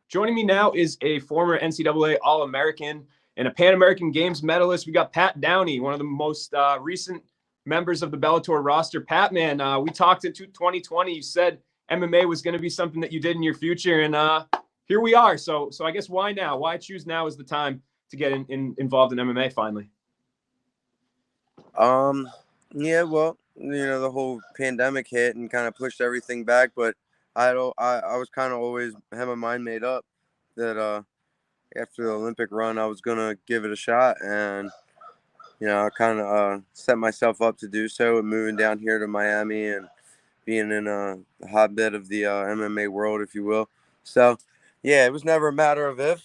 Joining me now is a former NCAA All-American and a Pan American Games medalist. We got Pat Downey, one of the most recent members of the Bellator roster. Pat, man, we talked in 2020. You said MMA was going to be something that you did in your future, and here we are. So I guess why now? Why choose now as the time to get involved in MMA finally? Yeah, well, the whole pandemic hit and kind of pushed everything back, but I was kind of always had my mind made up that after the Olympic run I was gonna give it a shot, and I kind of set myself up to do so, and moving down here to Miami and being in the hotbed of the MMA world, if you will. So, yeah, it was never a matter of if,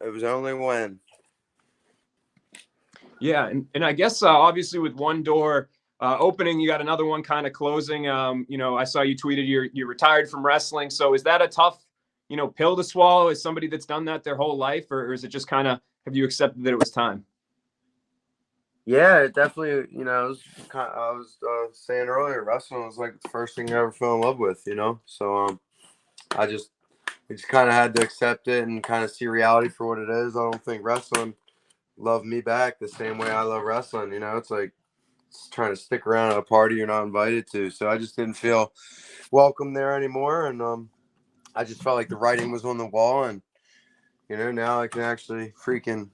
it was only when. Yeah, and I guess obviously with one door opening, you got another one kind of closing. I saw you tweeted you're retired from wrestling. So is that a tough, pill to swallow as somebody that's done that their whole life, or is it just kind of, have you accepted that it was time? Yeah, it definitely, I was saying earlier, wrestling was like the first thing I ever fell in love with, So I just kind of had to accept it and kind of see reality for what it is. I don't think wrestling loved me back the same way I love wrestling. It's like it's trying to stick around at a party you're not invited to. So I just didn't feel welcome there anymore, and I just felt like the writing was on the wall, and now I can actually freaking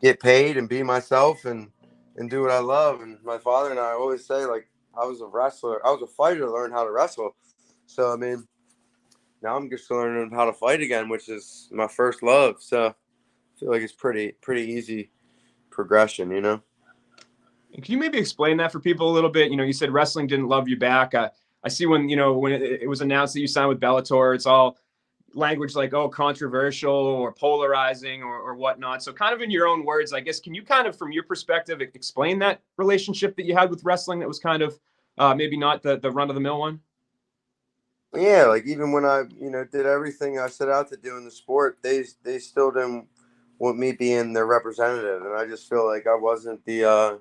get paid and be myself and do what I love. And my father and I always say, like, I was a fighter to learn how to wrestle. So I mean, now I'm just learning how to fight again, which is my first love. So I feel like it's pretty easy progression, Can you maybe explain that for people a little bit? You said wrestling didn't love you back. I see when it was announced that you signed with Bellator, it's all language like, oh, controversial or polarizing or whatnot. So kind of in your own words, I guess, can you kind of, from your perspective, explain that relationship that you had with wrestling that was kind of maybe not the run of the mill one? Yeah, like even when I, did everything I set out to do in the sport, they still didn't want me being their representative. And I just feel like I wasn't the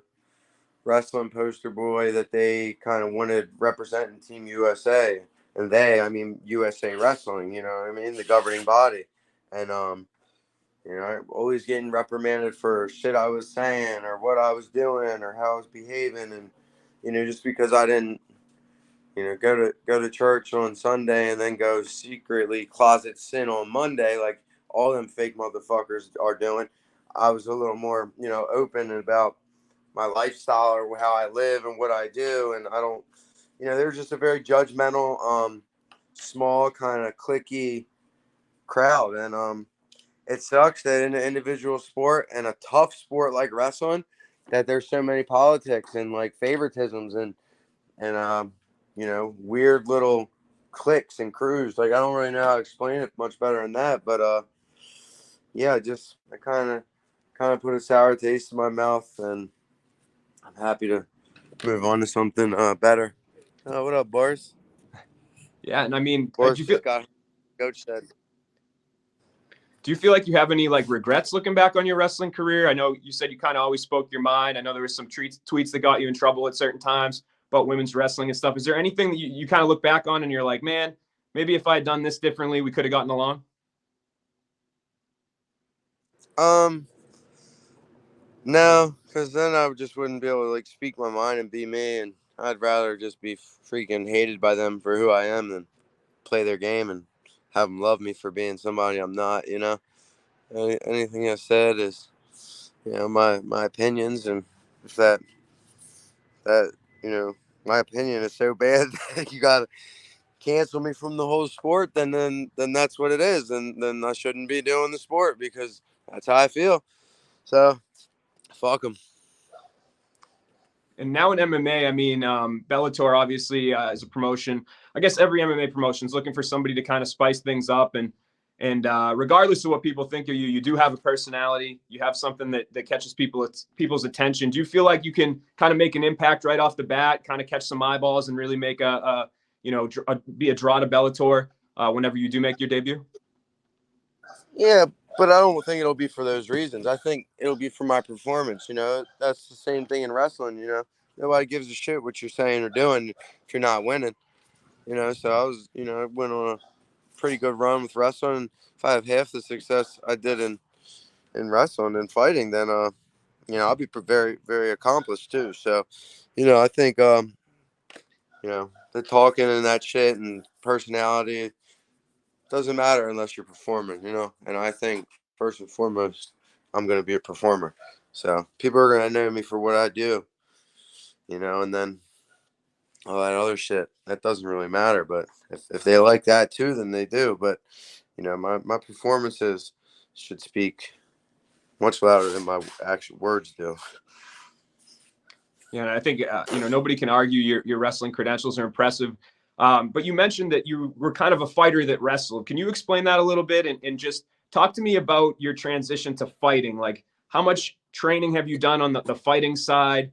wrestling poster boy that they kind of wanted representing Team USA. And I mean USA Wrestling, you know what I mean, the governing body. And always getting reprimanded for shit I was saying or what I was doing or how I was behaving, and just because I didn't go to church on Sunday and then go secretly closet sin on Monday like all them fake motherfuckers are doing. I was a little more open about my lifestyle or how I live and what I do, and I don't, they're just a very judgmental, small kind of cliquey crowd, and it sucks that in an individual sport and a tough sport like wrestling, that there's so many politics and like favoritisms and weird little cliques and crews. Like I don't really know how to explain it much better than that, but yeah, I kind of put a sour taste in my mouth, and I'm happy to move on to something better. What up, Boris? Yeah, and I mean, Boris just got coach said. Do you feel like you have any like regrets looking back on your wrestling career? I know you said you kind of always spoke your mind. I know there was some tweets that got you in trouble at certain times about women's wrestling and stuff. Is there anything that you kind of look back on and you're like, man, maybe if I had done this differently, we could have gotten along? No, because then I just wouldn't be able to like speak my mind and be me, and I'd rather just be freaking hated by them for who I am than play their game and have them love me for being somebody I'm not. Anything I said is, my opinions, and if that my opinion is so bad that you gotta cancel me from the whole sport, then that's what it is, and then I shouldn't be doing the sport because that's how I feel. So fuck them. And now in MMA, I mean, Bellator obviously is a promotion. I guess every MMA promotion is looking for somebody to kind of spice things up. And regardless of what people think of you, you do have a personality. You have something that catches people's attention. Do you feel like you can kind of make an impact right off the bat, kind of catch some eyeballs, and really make be a draw to Bellator whenever you do make your debut? Yeah, but I don't think it'll be for those reasons. I think it'll be for my performance. That's the same thing in wrestling. Nobody gives a shit what you're saying or doing if you're not winning. So I was, I went on a pretty good run with wrestling. If I have half the success I did in wrestling and fighting, then I'll be very, very accomplished too. So, I think the talking and that shit and personality doesn't matter unless you're performing. And I think first and foremost, I'm gonna be a performer. So people are gonna know me for what I do. And then all that other shit that doesn't really matter. But if they like that too, then they do. But my performances should speak much louder than my actual words do. Yeah, and I think nobody can argue your wrestling credentials are impressive. But you mentioned that you were kind of a fighter that wrestled. Can you explain that a little bit and just talk to me about your transition to fighting? Like, how much training have you done on the fighting side?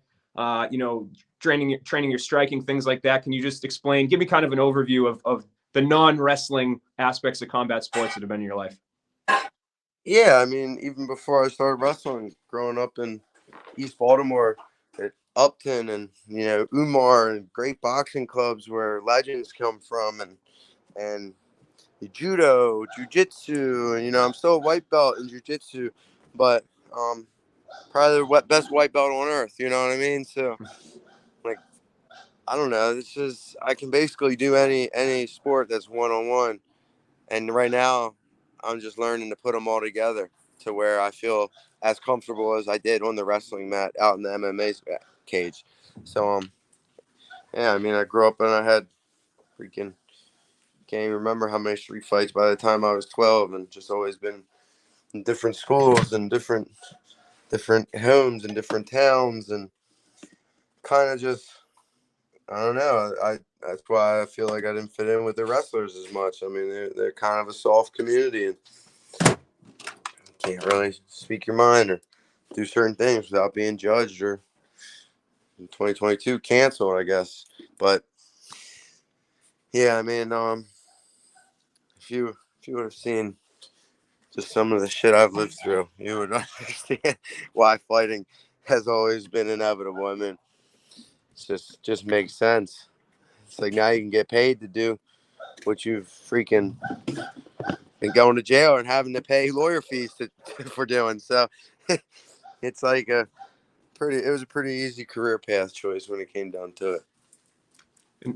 Training your striking, things like that. Can you just explain? Give me kind of an overview of the non-wrestling aspects of combat sports that have been in your life. Yeah, I mean, even before I started wrestling, growing up in East Baltimore at Upton and Umar and great boxing clubs where legends come from, and judo, jujitsu, and I'm still a white belt in jujitsu, but probably the best white belt on earth. You know what I mean? So like, I don't know. This is I can basically do any sport that's one on one, and right now I'm just learning to put them all together to where I feel as comfortable as I did on the wrestling mat out in the MMA cage. So yeah, I mean, I grew up and I had freaking can't even remember how many street fights by the time I was 12, and just always been in different schools and different homes and different towns, and kind of just I don't know. That's why I feel like I didn't fit in with the wrestlers as much. I mean, they're kind of a soft community and can't really speak your mind or do certain things without being judged or in 2022 canceled, I guess. But yeah, I mean, if you would have seen just some of the shit I've lived through, you would understand why fighting has always been inevitable. I mean, it's just makes sense. It's like now you can get paid to do what you've freaking been going to jail and having to pay lawyer fees for doing. So it's like it was a pretty easy career path choice when it came down to it.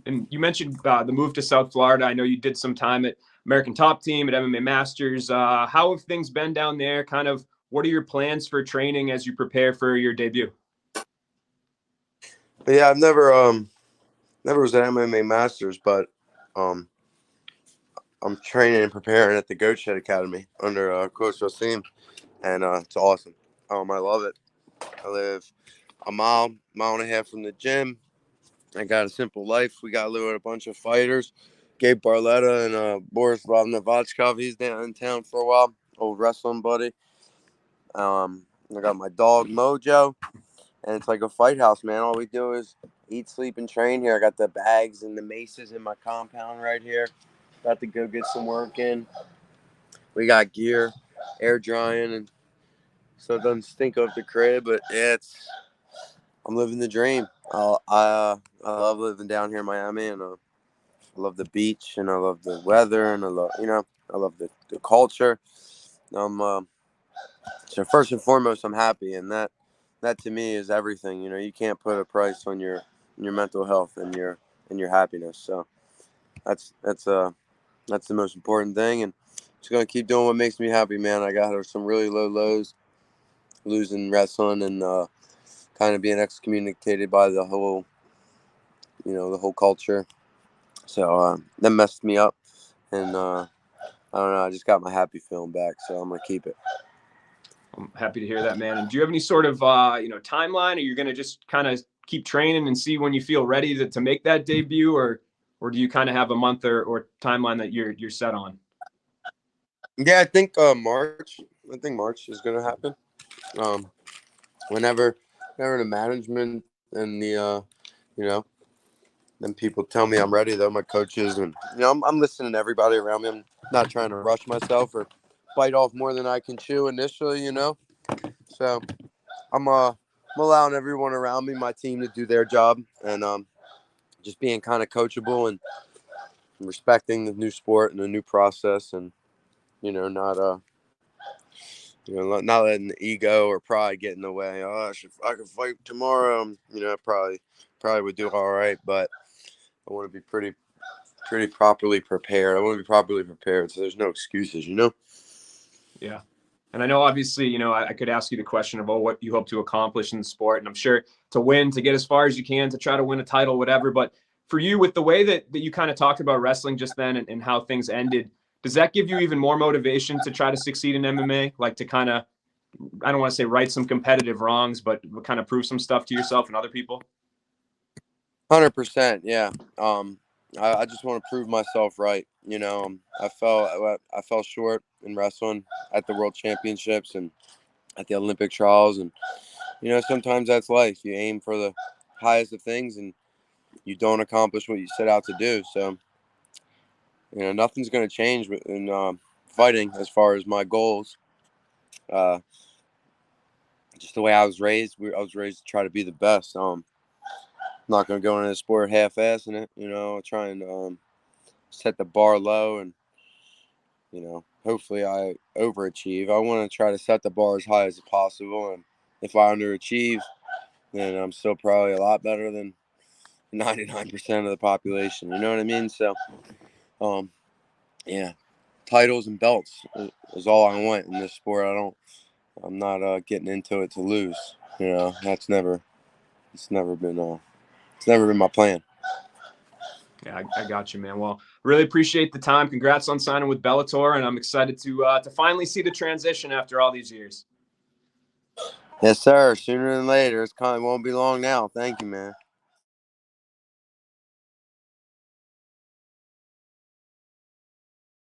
And you mentioned the move to South Florida. I know you did some time at American Top Team at MMA Masters. How have things been down there? Kind of, what are your plans for training as you prepare for your debut? But yeah, I've never was at MMA Masters, but um, I'm training and preparing at the Goat Shed Academy under Coach Wasim, and it's awesome. I love it. I live a mile and a half from the gym. I got a simple life. We got with a bunch of fighters. Gabe Barletta and Boris Novatchkov. He's down in town for a while. Old wrestling buddy. I got my dog Mojo, and it's like a fight house, man. All we do is eat, sleep, and train here. I got the bags and the maces in my compound right here. About to go get some work in. We got gear, air drying, and so it doesn't stink up the crib. But yeah, I'm living the dream. I love living down here in Miami, and I love the beach, and I love the weather, and I love the culture. So first and foremost, I'm happy, and that to me is everything. You can't put a price on your mental health and your happiness. So that's the most important thing, and just gonna keep doing what makes me happy, man. I got some really low lows, losing wrestling, and kind of being excommunicated by the whole culture. So that messed me up, and I don't know. I just got my happy feeling back, so I'm gonna keep it. I'm happy to hear that, man. And do you have any sort of timeline? Are you going to just kind of keep training and see when you feel ready to make that debut, or do you kind of have a month or timeline that you're set on? Yeah, I think March. I think March is gonna happen. Whenever the management and the then people tell me I'm ready, though, my coaches, and I'm listening to everybody around me. I'm not trying to rush myself or bite off more than I can chew initially, So I'm allowing everyone around me, my team, to do their job, and just being kind of coachable and respecting the new sport and the new process, and not not letting the ego or pride get in the way. Oh, I could fight tomorrow. I probably would do all right, but I want to be pretty properly prepared. I want to be properly prepared, so there's no excuses. Yeah. And I know, obviously, I could ask you the question about what you hope to accomplish in the sport. And I'm sure to win, to get as far as you can, to try to win a title, whatever. But for you, with the way that you kind of talked about wrestling just then and how things ended, does that give you even more motivation to try to succeed in MMA? Like to kind of, I don't want to say right some competitive wrongs, but kind of prove some stuff to yourself and other people? 100%, yeah. I just want to prove myself right. I fell short in wrestling at the World Championships and at the Olympic trials, and sometimes that's life. You aim for the highest of things, and you don't accomplish what you set out to do. So, nothing's going to change in fighting as far as my goals. Just the way I was raised, I was raised to try to be the best. I'm not going to go into the sport half-assing it. Try and set the bar low, and hopefully I overachieve. I want to try to set the bar as high as possible, and if I underachieve, then I'm still probably a lot better than 99% of the population. You know what I mean? So, yeah, titles and belts is all I want in this sport. I'm not getting into it to lose. It's never been my plan. Yeah, I got you, man. Well, really appreciate the time. Congrats on signing with Bellator, and I'm excited to finally see the transition after all these years. Yes, sir. Sooner than later. It won't be long now. Thank you, man.